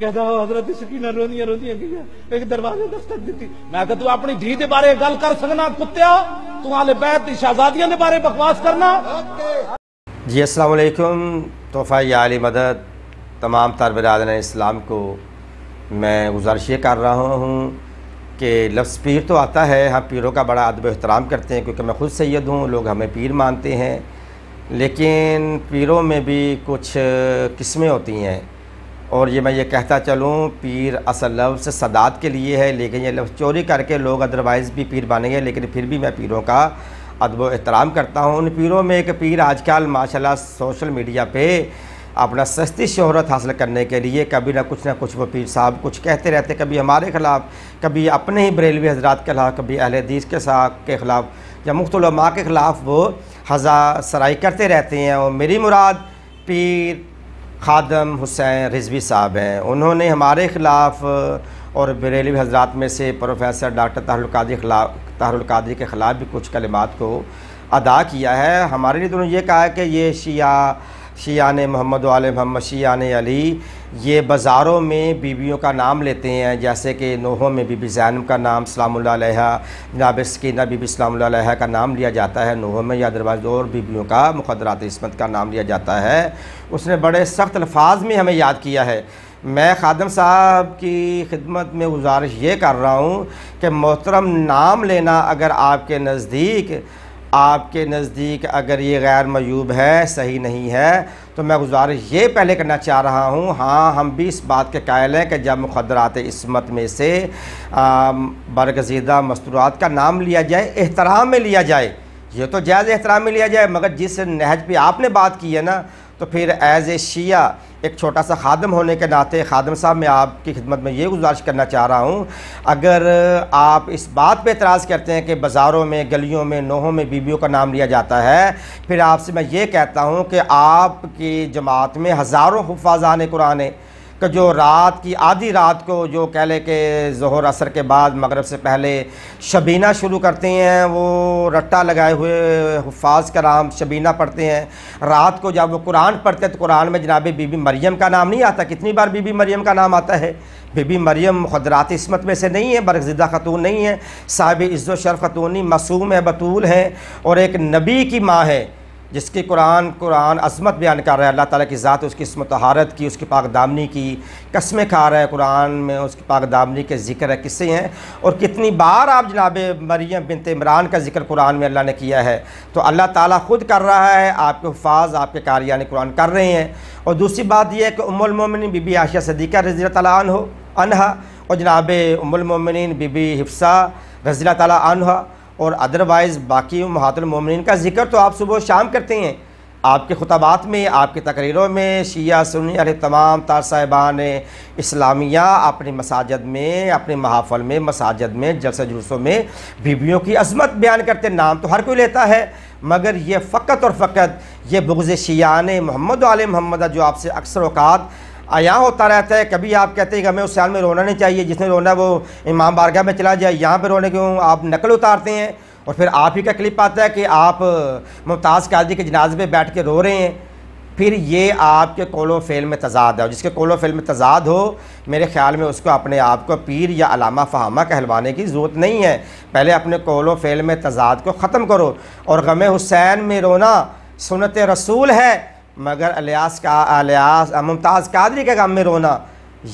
कहता हजरत सकीना रोंदियां रोंदियां गई एक दरवाजे दस्तक दी। मैं कहा तू अपनी धी दे बारे गल कर सकना कुत्तिया, तू आले बैत दी शहजादियां दे बारे बकवास करना। जी अस्सलाम वालेकुम। तोहफा या आली मदद तमाम तर बिरादरान इस्लाम को मैं गुजारिश ये कर रहा हूँ कि लफ्ज़ पीर तो आता है, हम पीरों का बड़ा अदब एहतराम करते हैं क्योंकि मैं ख़ुद सैयद हूँ, लोग हमें पीर मानते हैं। लेकिन पीरों में भी कुछ किस्में होती हैं और ये मैं ये कहता चलूँ पीर असल लफ्ज़ सदात के लिए है, लेकिन ये लफ्ज़ चोरी करके लोग अदरवाइज़ भी पीर बनेंगे। लेकिन फिर भी मैं पीरों का अदब एहतराम करता हूँ। उन पीरों में एक पीर आजकल माशाल्लाह सोशल मीडिया पे अपना सस्ती शोहरत हासिल करने के लिए कभी ना कुछ वो पीर साहब कुछ कहते रहते, कभी हमारे ख़िलाफ़, कभी अपने ही बरेलवी हज़रात के ख़िलाफ़, कभी अहले हदीस के के ख़िलाफ़ या मुख्तलिफ़ उलमा के ख़िलाफ़ वो हज़ा सराई करते रहते हैं। और मेरी मुराद पीर खादिम हुसैन रिज़वी साहब हैं। उन्होंने हमारे ख़िलाफ़ और बरेलवी हज़रात में से प्रोफेसर डॉक्टर ताहरुल कादरी के ख़िलाफ़ भी कुछ कलिमात को अदा किया है। हमारे लिए तो उन्होंने ये कहा है कि ये शिया ने मोहम्मद वाले मोहम्मद, शिया ने अली, ये बाज़ारों में बीबियों का नाम लेते हैं, जैसे कि नूहों में बीबी ज़ैनब का नाम सलामुल्लाह अलैहा, जनाब सकीना बीबी सलामुल्लाह अलैहा का नाम लिया जाता है नूहों में, या दरवाज़ और बीबियों का मुक़द्दरात इस्मत का नाम लिया जाता है। उसने बड़े सख्त अल्फाज में हमें याद किया है। मैं खादिम साहब की खिदमत में गुजारिश ये कर रहा हूँ कि मोहतरम नाम लेना अगर आपके नज़दीक अगर ये गैर मयूब है, सही नहीं है, तो मैं गुजारिश ये पहले करना चाह रहा हूँ, हाँ हम भी इस बात के कायल हैं कि जब मुक़द्दरात इस्मत में से बरगज़ीदा मस्तूरात का नाम लिया जाए, एहतराम में लिया जाए, ये तो जायज़ एहतराम में लिया जाए, मगर जिस नहज पे आपने बात की है ना, तो फिर एज़ ए शिया एक छोटा सा खादम होने के नाते खादिम साहब मैं आपकी खिदमत में ये गुजारिश करना चाह रहा हूँ, अगर आप इस बात पे एतराज़ करते हैं कि बाज़ारों में, गलियों में, नोहों में बीबियों का नाम लिया जाता है, फिर आपसे मैं ये कहता हूँ कि आपकी जमात में हज़ारों हुफ़ाज़ान कुरान है कि जो रात की आधी रात को जो कह ले कि ज़ोहर असर के बाद मगरिब से पहले शबीना शुरू करते हैं, वो रट्टा लगाए हुए हुफ़ाज़ कराम शबीना पढ़ते हैं। रात को जब वो कुरान पढ़ते हैं तो कुरान में जनाब बीबी मरियम का नाम नहीं आता। कितनी बार बीबी मरियम का नाम आता है? बीबी मरियम मुक़द्दरात इस्मत में से नहीं है, बरगज़ीदा ख़तून नहीं है, साहिब इज़्ज़त शरफ़ ख़तून नहीं, मासूम है, बतूल है और एक नबी की माँ है जिसकी कुरान अज़मत बयान कर रहा है। अल्लाह ताला की ज़ात उसकी इस्मत तहारत की, उसकी पाक दामनी की कस्में खा रहा है। कुरान में उसकी पाक दामनी के ज़िक्र है, किस्से हैं, और कितनी बार आप जनाब मरियम बिनत इमरान का ज़िक्र कुरान में अल्लाह ने किया है। तो अल्लाह ताला ख़ुद कर रहा है, आपके हुफ़ाज़, आपके कारियान कुरान कर रहे हैं। और दूसरी बात यह है कि उम्मुल मोमिनीन बीबी आयशा सिद्दीक़ा रज़ी अल्लाह अन्हा और जनाब उम्मुल मोमिनीन बीबी हिफ्सा रज़ी अल्लाह अन्हा और अदरवाइज़ बाकी उम्महातुल मोमिनीन का ज़िक्र तो आप सुबह शाम करते हैं। आपके खुतबात में, आपकी तकरीरों में शिया सुन्नी अरे तमाम तार साहिबान इस्लामिया अपनी मसाजिद में, अपने महाफ़ल में, मसाजिद में, जलसे जुलूसों में बीबियों की अज़मत बयान करते। नाम तो हर कोई लेता है, मगर ये फ़कत और फ़कत ये बुग़्ज़ शियान मोहम्मद वाले मोहम्मद जो आपसे अक्सर औक़ात आया होता रहता है। कभी आप कहते हैं कि हमें उस साल में रोना नहीं चाहिए, जिसने रोना वो इमाम बारगाह में चला जाए, यहाँ पे रोने क्यों? आप नकल उतारते हैं और फिर आप ही का क्लिप आता है कि आप मुमताज़ कादरी के जनाजे पे बैठ के रो रहे हैं। फिर ये आपके कौलो फ़ेल में तज़ाद है। जिसके कौलो फ़ेल में तज़ाद हो, मेरे ख़्याल में उसको अपने आप को पीर या अलामा फ़हामा कहलवाने की ज़रूरत नहीं है। पहले अपने कौलो फ़ेल में तज़ाद को ख़त्म करो। और गम हुसैन में रोना सुन्नत रसूल है, मगर अलियास मुमताज़ कादरी के गम में रोना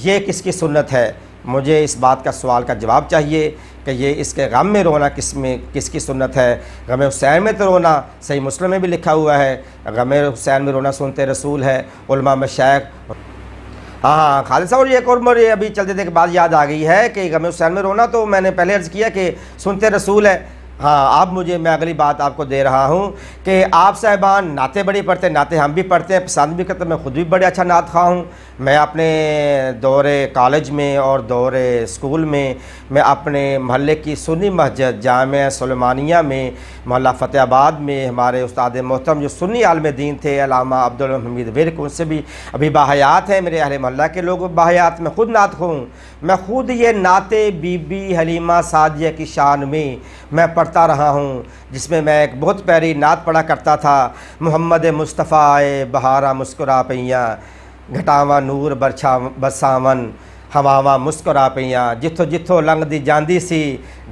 ये किसकी सुन्नत है? मुझे इस बात का सवाल का जवाब चाहिए कि ये इसके गम में रोना किसकी सुन्नत है? गम हुसैन में तो रोना सही मुस्लिम में भी लिखा हुआ है, गम हुसैन में रोना सुनते रसूल है, उलमा मशाइख। हाँ खालिद साहब, ये एक और मुझे अभी चलते थे के बाद याद आ गई है कि गम हुसैन में रोना तो मैंने पहले अर्ज़ किया कि सुनते रसूल है। हाँ, अब मुझे मैं अगली बात आपको दे रहा हूँ कि आप साहिबान नाते बड़ी पढ़ते हैं, नाते हम भी पढ़ते हैं, पसंद भी करते हैं। मैं ख़ुद भी बड़े अच्छा नात ख़्वाह हूँ। मैं अपने दौरे कॉलेज में और दौरे स्कूल में मैं अपने महल्ले की सुन्नी मस्जिद जामिया सुलेमानिया में, मोहल्ला फ़तेहाबाद में हमारे उस्ताद मोहतरम जो सुन्नी आलिम दीन थे अल्लामा अब्दुल हमीद विर्क, उनसे भी अभी बाहयात हैं। मेरे अहले मोहल्ला के लोग बाहयात, मैं ख़ुद नात ख़्वाह हूँ। मैं ख़ुद ये नाते बीबी हलीमा सादिया की शान में मैं पढ़ता रहा हूँ, जिसमें मैं एक बहुत प्यारी नात पढ़ा करता था। मोहम्मद मुस्तफ़ा बहारा मुस्कुरा पैया, घटावा नूर बरछा बसावन हवावा मुस्कुरा पईयां जिथों जिथों लंघदी जांदी सी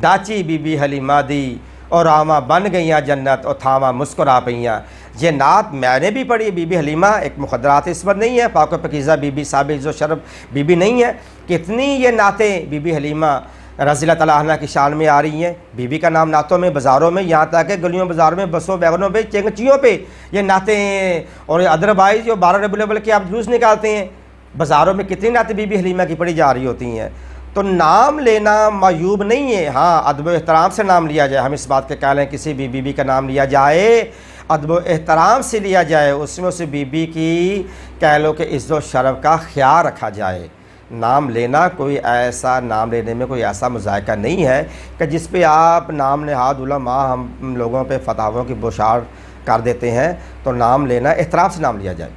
डाची बीबी हलीमा दी और आवा बन गईयां जन्नत और थावा मुस्कुरा पईयां। ये नात मैंने भी पढ़ी। बीबी हलीमा एक मुखदरात इसमत नहीं है, पाक पकीज़ा बीबी साबिज़ व शरफ बीबी नहीं है। कितनी ये नातें बीबी हलीमा रज़ी अल्लाह तआला अन्हा की शान में आ रही हैं। बीबी का नाम नातों में, बाज़ारों में, यहाँ तक कि गलियों बाज़ारों में, बसों वैगनों पे, चेंगचियों पे ये नातें। और अदरवाइज़ जो 12 रबीउल अव्वल के आप जुलूस निकालते हैं, बाज़ारों में कितनी नातें बीबी हलीमा की पढ़ी जा रही होती हैं। तो नाम लेना मायूब नहीं है। हाँ, अदब एहतराम से नाम लिया जाए। हम इस बात के कायल हैं किसी भी बीबी का नाम लिया जाए अदब एहतराम से लिया जाए, उसमें उस बीबी की कह लो कि इज़्ज़त शरफ़ का ख्याल रखा जाए। नाम लेना कोई ऐसा, नाम लेने में कोई ऐसा मुज़ायका नहीं है कि जिस पे आप नाम नहाद उलमा हम लोगों पे फतावों की बौछार कर देते हैं। तो नाम लेना एहतराम से नाम लिया जाए।